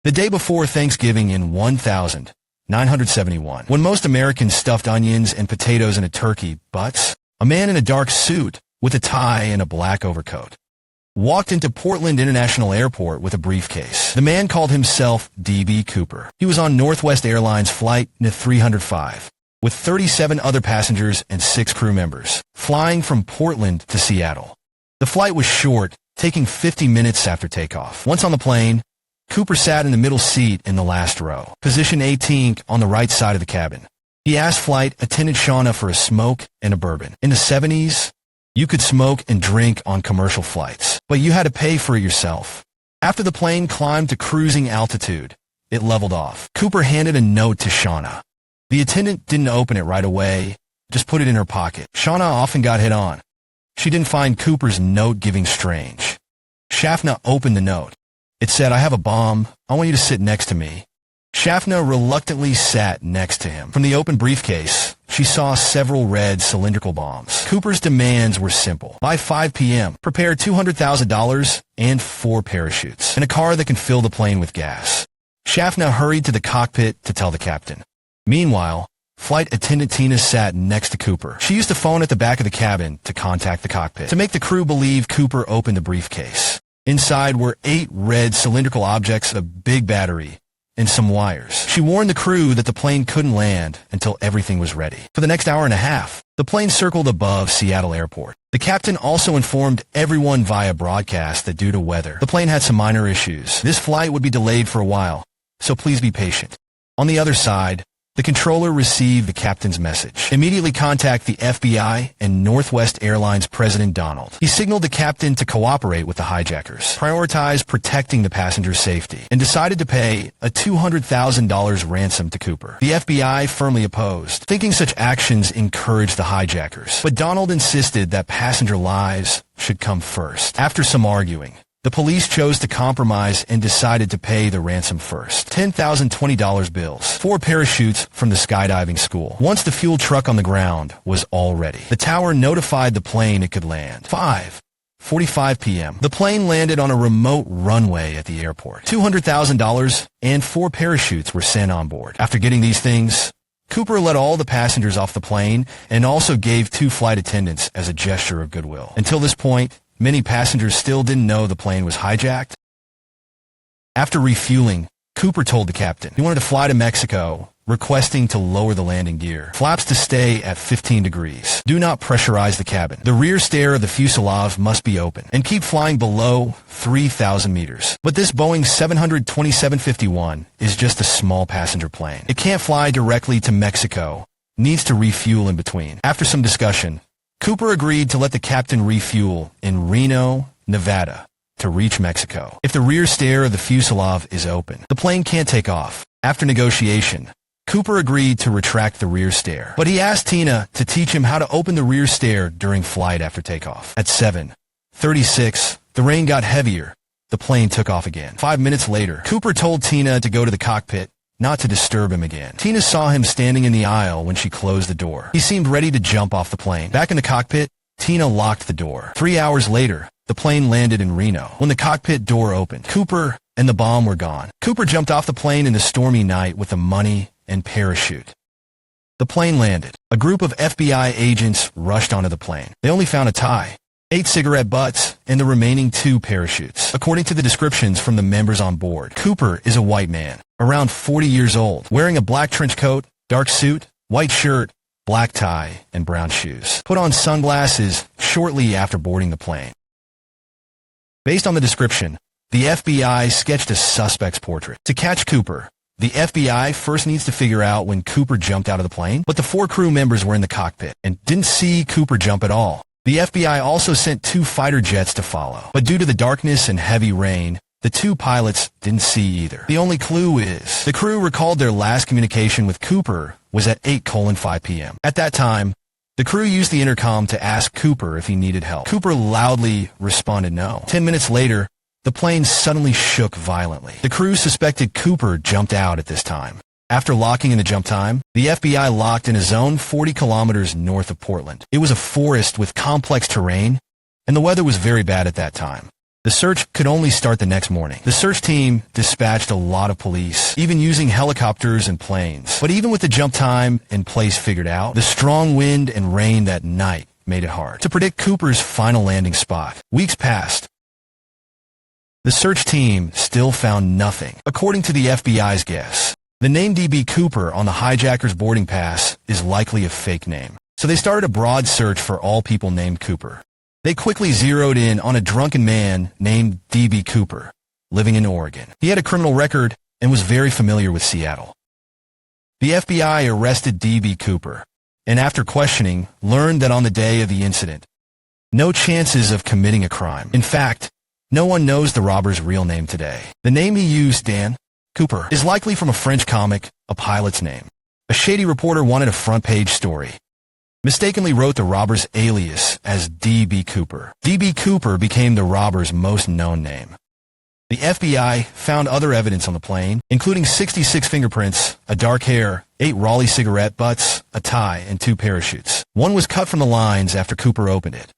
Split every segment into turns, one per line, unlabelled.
The day before Thanksgiving in 1971, when most Americans stuffed onions and potatoes in a turkey butts, a man in a dark suit with a tie and a black overcoat walked into Portland International Airport with a briefcase. The man called himself D.B. Cooper. He was on Northwest Airlines Flight 305 with 37 other passengers and 6 crew members, flying from Portland to Seattle. The flight was short, taking 50 minutes after takeoff. Once on the plane, Cooper sat in the middle seat in the last row, position 18 on the right side of the cabin. He asked flight attendant Shauna for a smoke and a bourbon. In the 70s, you could smoke and drink on commercial flights, but you had to pay for it yourself. After the plane climbed to cruising altitude, it leveled off. Cooper handed a note to Shauna. The attendant didn't open it right away, just put it in her pocket. Shauna often got hit on. She didn't find Cooper's note giving strange. Schaffner opened the note. It said, "I have a bomb. I want you to sit next to me." Schaffner reluctantly sat next to him. From the open briefcase, she saw several red cylindrical bombs. Cooper's demands were simple. By 5 p.m., prepare $200,000 and 4 parachutes, and a car that can fill the plane with gas. Schaffner hurried to the cockpit to tell the captain. Meanwhile, flight attendant Tina sat next to Cooper. She used a phone at the back of the cabin to contact the cockpit to make the crew believe Cooper opened the briefcase. Inside were 8 red cylindrical objects, a big battery, and some wires. She warned the crew that the plane couldn't land until everything was ready. For the next hour and a half, the plane circled above Seattle Airport. The captain also informed everyone via broadcast that due to weather, the plane had some minor issues. This flight would be delayed for a while, so please be patient. On the other side, the controller received the captain's message. Immediately contact the FBI and Northwest Airlines President Donald. He signaled the captain to cooperate with the hijackers, prioritize protecting the passenger's safety, and decided to pay a $200,000 ransom to Cooper. The FBI firmly opposed, thinking such actions encouraged the hijackers. But Donald insisted that passenger lives should come first. After some arguing, the police chose to compromise and decided to pay the ransom first. $10,020 bills, 4 parachutes from the skydiving school. Once the fuel truck on the ground was all ready, the tower notified the plane it could land. 5:45 p.m. The plane landed on a remote runway at the airport. $200,000 and 4 parachutes were sent on board. After getting these things, Cooper let all the passengers off the plane and also gave 2 flight attendants as a gesture of goodwill. Until this point, many passengers still didn't know the plane was hijacked. After refueling, Cooper told the captain he wanted to fly to Mexico, requesting to lower the landing gear. Flaps to stay at 15 degrees. Do not pressurize the cabin. The rear stair of the fuselage must be open, and keep flying below 3,000 meters. But this Boeing 727-51 is just a small passenger plane. It can't fly directly to Mexico. Needs to refuel in between. After some discussion, Cooper agreed to let the captain refuel in Reno, Nevada, to reach Mexico. If the rear stair of the fuselage is open, the plane can't take off. After negotiation, Cooper agreed to retract the rear stair, but he asked Tina to teach him how to open the rear stair during flight after takeoff. At 7:36, the rain got heavier. The plane took off again. 5 minutes later, Cooper told Tina to go to the cockpit, not to disturb him again. Tina saw him standing in the aisle when she closed the door. He seemed ready to jump off the plane. Back in the cockpit, Tina locked the door. 3 hours later, the plane landed in Reno. When the cockpit door opened, Cooper and the bomb were gone. Cooper jumped off the plane in the stormy night with the money and parachute. The plane landed. A group of FBI agents rushed onto the plane. They only found a tie, 8 cigarette butts, and the remaining 2 parachutes. According to the descriptions from the members on board, Cooper is a white man, around 40 years old, wearing a black trench coat, dark suit, white shirt, black tie, and brown shoes. Put on sunglasses shortly after boarding the plane. Based on the description, the FBI sketched a suspect's portrait. To catch Cooper, the FBI first needs to figure out when Cooper jumped out of the plane, but the 4 crew members were in the cockpit and didn't see Cooper jump at all. The FBI also sent 2 fighter jets to follow, but due to the darkness and heavy rain, the 2 pilots didn't see either. The only clue is the crew recalled their last communication with Cooper was at 8:05 p.m. At that time, the crew used the intercom to ask Cooper if he needed help. Cooper loudly responded no. 10 minutes later, the plane suddenly shook violently. The crew suspected Cooper jumped out at this time. After locking in the jump time, the FBI locked in a zone 40 kilometers north of Portland. It was a forest with complex terrain, and the weather was very bad at that time. The search could only start the next morning. The search team dispatched a lot of police, even using helicopters and planes. But even with the jump time and place figured out, the strong wind and rain that night made it hard to predict Cooper's final landing spot. Weeks passed. The search team still found nothing. According to the FBI's guess, the name D.B. Cooper on the hijacker's boarding pass is likely a fake name. So they started a broad search for all people named Cooper. They quickly zeroed in on a drunken man named D.B. Cooper, living in Oregon. He had a criminal record and was very familiar with Seattle. The FBI arrested D.B. Cooper, and after questioning, learned that on the day of the incident, no chances of committing a crime. In fact, no one knows the robber's real name today. The name he used, Dan Cooper, is likely from a French comic, A Pilot's Name. A shady reporter wanted a front-page story. Mistakenly wrote the robber's alias as D.B. Cooper. D.B. Cooper became the robber's most known name. The FBI found other evidence on the plane, including 66 fingerprints, a dark hair, 8 Raleigh cigarette butts, a tie, and 2 parachutes. One was cut from the lines after Cooper opened it.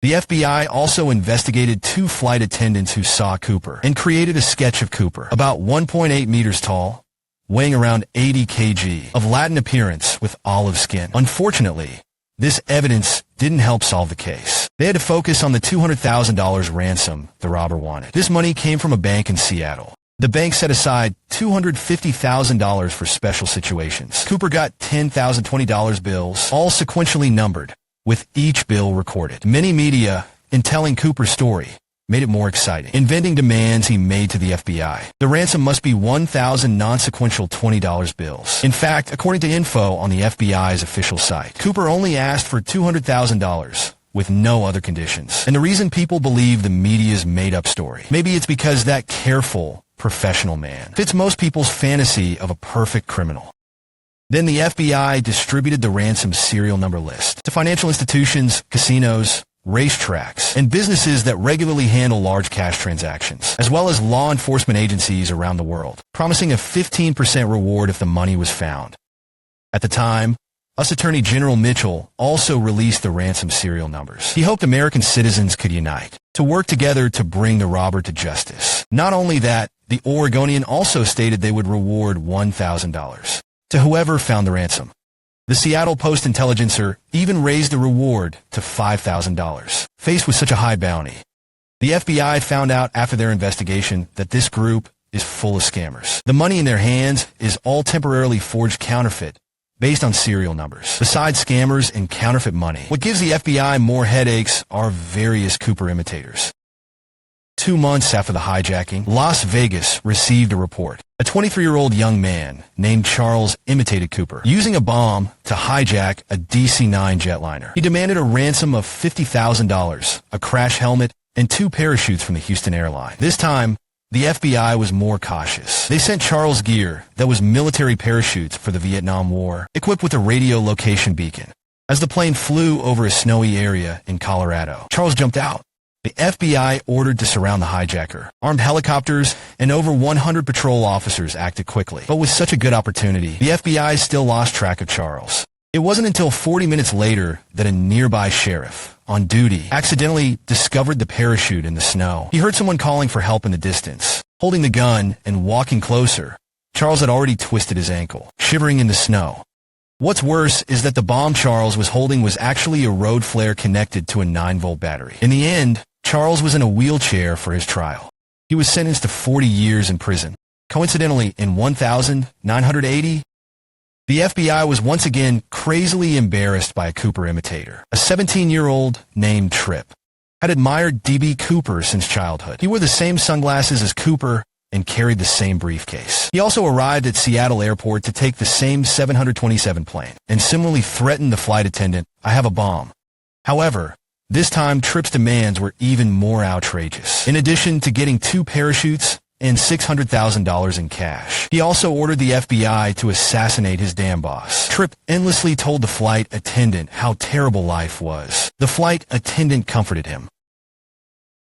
The FBI also investigated 2 flight attendants who saw Cooper and created a sketch of Cooper, about 1.8 meters tall, weighing around 80 kg, of Latin appearance with olive skin. Unfortunately, this evidence didn't help solve the case. They had to focus on the $200,000 ransom the robber wanted. This money came from a bank in Seattle. The bank set aside $250,000 for special situations. Cooper got $10,000 $20 bills, all sequentially numbered, with each bill recorded. Many media, in telling Cooper's story, made it more exciting, inventing demands he made to the FBI. The ransom must be 1,000 non-sequential $20 bills. In fact, according to info on the FBI's official site, Cooper only asked for $200,000 with no other conditions. And the reason people believe the media's made-up story, maybe it's because that careful, professional man fits most people's fantasy of a perfect criminal. Then the FBI distributed the ransom serial number list to financial institutions, casinos, racetracks, and businesses that regularly handle large cash transactions, as well as law enforcement agencies around the world, promising a 15% reward if the money was found. At the time, U.S. Attorney General Mitchell also released the ransom serial numbers. He hoped American citizens could unite, to work together to bring the robber to justice. Not only that, the Oregonian also stated they would reward $1,000 to whoever found the ransom. The Seattle Post-Intelligencer even raised the reward to $5,000. Faced with such a high bounty, the FBI found out after their investigation that this group is full of scammers. The money in their hands is all temporarily forged counterfeit based on serial numbers. Besides scammers and counterfeit money, what gives the FBI more headaches are various Cooper imitators. 2 months after the hijacking, Las Vegas received a report. A 23-year-old young man named Charles imitated Cooper, using a bomb to hijack a DC-9 jetliner. He demanded a ransom of $50,000, a crash helmet, and 2 parachutes from the Houston airline. This time, the FBI was more cautious. They sent Charles gear that was military parachutes for the Vietnam War, equipped with a radio location beacon. As the plane flew over a snowy area in Colorado, Charles jumped out. The FBI ordered to surround the hijacker. Armed helicopters and over 100 patrol officers acted quickly. But with such a good opportunity, the FBI still lost track of Charles. It wasn't until 40 minutes later that a nearby sheriff, on duty, accidentally discovered the parachute in the snow. He heard someone calling for help in the distance. Holding the gun and walking closer, Charles had already twisted his ankle, shivering in the snow. What's worse is that the bomb Charles was holding was actually a road flare connected to a 9-volt battery. In the end, Charles was in a wheelchair for his trial. He was sentenced to 40 years in prison. Coincidentally, in 1980, the FBI was once again crazily embarrassed by a Cooper imitator. A 17-year-old named Tripp had admired D.B. Cooper since childhood. He wore the same sunglasses as Cooper and carried the same briefcase. He also arrived at Seattle Airport to take the same 727 plane and similarly threatened the flight attendant, "I have a bomb." However, this time Tripp's demands were even more outrageous. In addition to getting 2 parachutes and $600,000 in cash, he also ordered the FBI to assassinate his damn boss. Tripp endlessly told the flight attendant how terrible life was. The flight attendant comforted him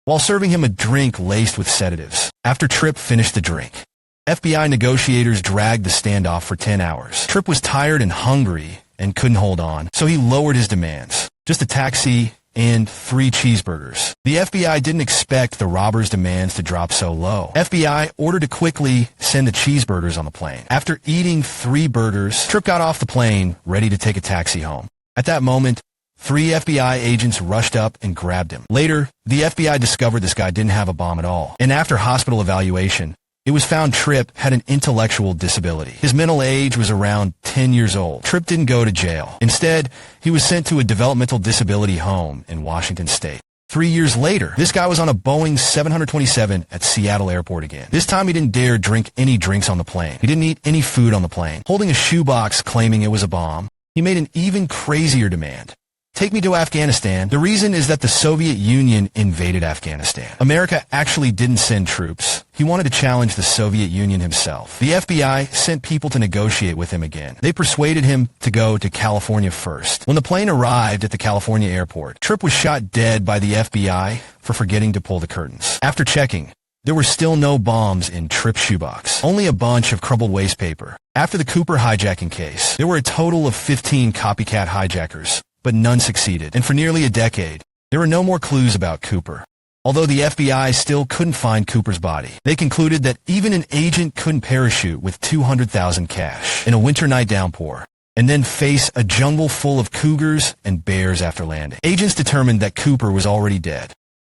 while serving him a drink laced with sedatives. After Tripp finished the drink, FBI negotiators dragged the standoff for 10 hours. Tripp was tired and hungry and couldn't hold on, so he lowered his demands. Just a taxi and 3 cheeseburgers. The FBI didn't expect the robbers' demands to drop so low. FBI ordered to quickly send the cheeseburgers on the plane. After eating 3 burgers, Tripp got off the plane, ready to take a taxi home. At that moment, 3 FBI agents rushed up and grabbed him. Later, the FBI discovered this guy didn't have a bomb at all. And after hospital evaluation, it was found Tripp had an intellectual disability. His mental age was around 10 years old. Tripp didn't go to jail. Instead, he was sent to a developmental disability home in Washington State. 3 years later, this guy was on a Boeing 727 at Seattle Airport again. This time he didn't dare drink any drinks on the plane. He didn't eat any food on the plane. Holding a shoebox claiming it was a bomb, he made an even crazier demand. Take me to Afghanistan. The reason is that the Soviet Union invaded Afghanistan. America actually didn't send troops. He wanted to challenge the Soviet Union himself. The FBI sent people to negotiate with him again. They persuaded him to go to California first. When the plane arrived at the California airport, Tripp was shot dead by the FBI for forgetting to pull the curtains. After checking, there were still no bombs in Tripp's shoebox, only a bunch of crumpled waste paper. After the Cooper hijacking case, there were a total of 15 copycat hijackers, but none succeeded. And for nearly a decade, there were no more clues about Cooper. Although the FBI still couldn't find Cooper's body, they concluded that even an agent couldn't parachute with $200,000 cash in a winter night downpour and then face a jungle full of cougars and bears after landing. Agents determined that Cooper was already dead.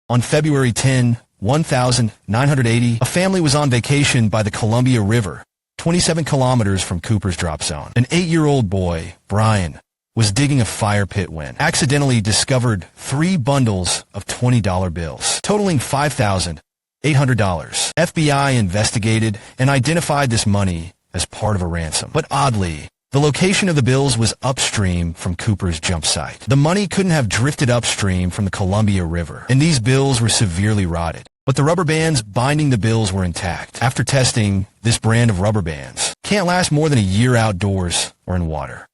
On February 10, 1980, a family was on vacation by the Columbia River, 27 kilometers from Cooper's drop zone. An 8-year-old boy, Brian, was digging a fire pit when accidentally discovered 3 bundles of $20 bills, totaling $5,800. FBI investigated and identified this money as part of a ransom. But oddly, the location of the bills was upstream from Cooper's jump site. The money couldn't have drifted upstream from the Columbia River, and these bills were severely rotted. But the rubber bands binding the bills were intact. After testing, this brand of rubber bands can't last more than a year outdoors or in water.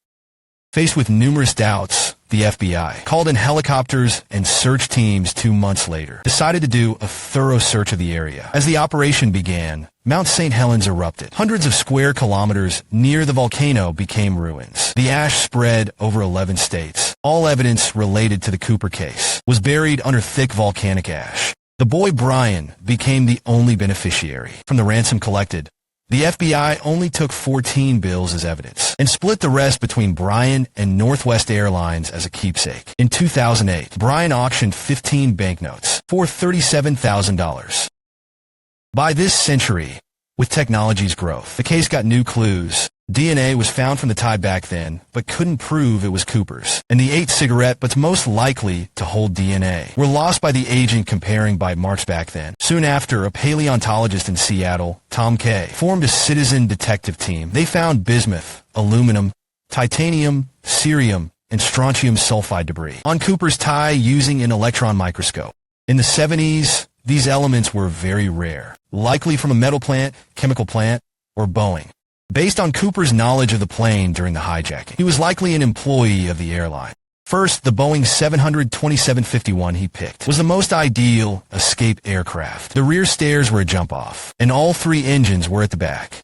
Faced with numerous doubts, the FBI called in helicopters and search teams 2 months later, decided to do a thorough search of the area. As the operation began, Mount St. Helens erupted. Hundreds of square kilometers near the volcano became ruins. The ash spread over 11 states. All evidence related to the Cooper case was buried under thick volcanic ash. The boy Brian became the only beneficiary. From the ransom collected, the FBI only took 14 bills as evidence and split the rest between Brian and Northwest Airlines as a keepsake. In 2008, Brian auctioned 15 banknotes for $37,000. By this century, with technology's growth, the case got new clues. DNA was found from the tie back then, but couldn't prove it was Cooper's. And the 8 cigarette, but most likely to hold DNA, were lost by the agent comparing bite marks back then. Soon after, a paleontologist in Seattle, Tom Kay, formed a citizen detective team. They found bismuth, aluminum, titanium, cerium, and strontium sulfide debris on Cooper's tie using an electron microscope. In the 70s, these elements were very rare, likely from a metal plant, chemical plant, or Boeing. Based on Cooper's knowledge of the plane during the hijacking, he was likely an employee of the airline. First, the Boeing 727-51 he picked was the most ideal escape aircraft. The rear stairs were a jump-off, and all 3 engines were at the back.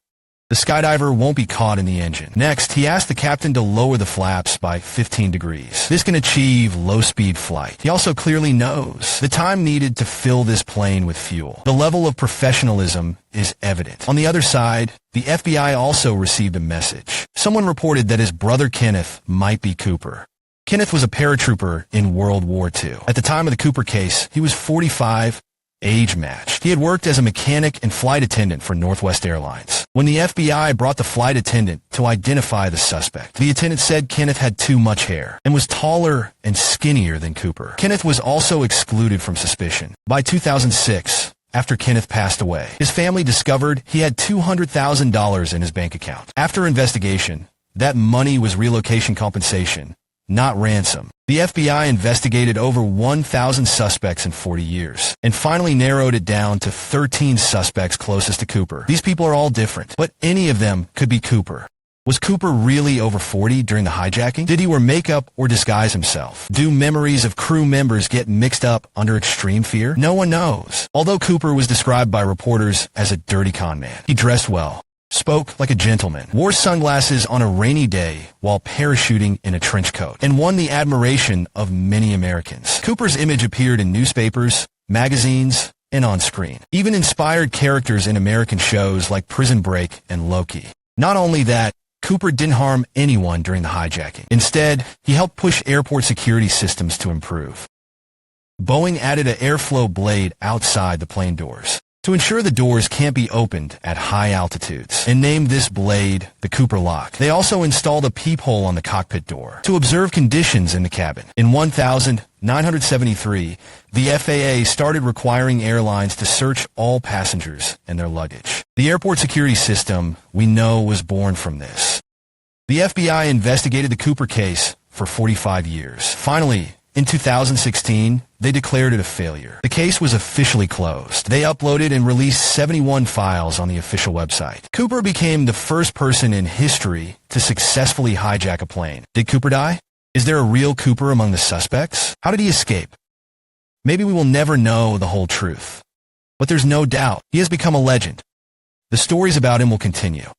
The skydiver won't be caught in the engine. Next, he asked the captain to lower the flaps by 15 degrees. This can achieve low-speed flight. He also clearly knows the time needed to fill this plane with fuel. The level of professionalism is evident. On the other side, the FBI also received a message. Someone reported that his brother Kenneth might be Cooper. Kenneth was a paratrooper in World War II. At the time of the Cooper case, he was 45, age matched. He had worked as a mechanic and flight attendant for Northwest Airlines. When the FBI brought the flight attendant to identify the suspect, the attendant said Kenneth had too much hair and was taller and skinnier than Cooper. Kenneth was also excluded from suspicion. By 2006, after Kenneth passed away, his family discovered he had $200,000 in his bank account. After investigation, that money was relocation compensation, not ransom. The FBI investigated over 1,000 suspects in 40 years and finally narrowed it down to 13 suspects closest to Cooper. These people are all different, but any of them could be Cooper. Was Cooper really over 40 during the hijacking? Did he wear makeup or disguise himself? Do memories of crew members get mixed up under extreme fear? No one knows. Although Cooper was described by reporters as a dirty con man, he dressed well, spoke spoke like a gentleman, wore sunglasses on a rainy day while parachuting in a trench coat, and won the admiration of many Americans. Cooper's image appeared in newspapers, magazines, and on screen. Even inspired characters in American shows like Prison Break and Loki. Not only that, Cooper didn't harm anyone during the hijacking. Instead, he helped push airport security systems to improve. Boeing added an airflow blade outside the plane doors to ensure the doors can't be opened at high altitudes, and named this blade the Cooper Lock. They also installed a peephole on the cockpit door to observe conditions in the cabin. In 1973, the FAA started requiring airlines to search all passengers and their luggage. The airport security system, we know, was born from this. The FBI investigated the Cooper case for 45 years. Finally, in 2016, they declared it a failure. The case was officially closed. They uploaded and released 71 files on the official website. Cooper became the first person in history to successfully hijack a plane. Did Cooper die? Is there a real Cooper among the suspects? How did he escape? Maybe we will never know the whole truth. But there's no doubt he has become a legend. The stories about him will continue.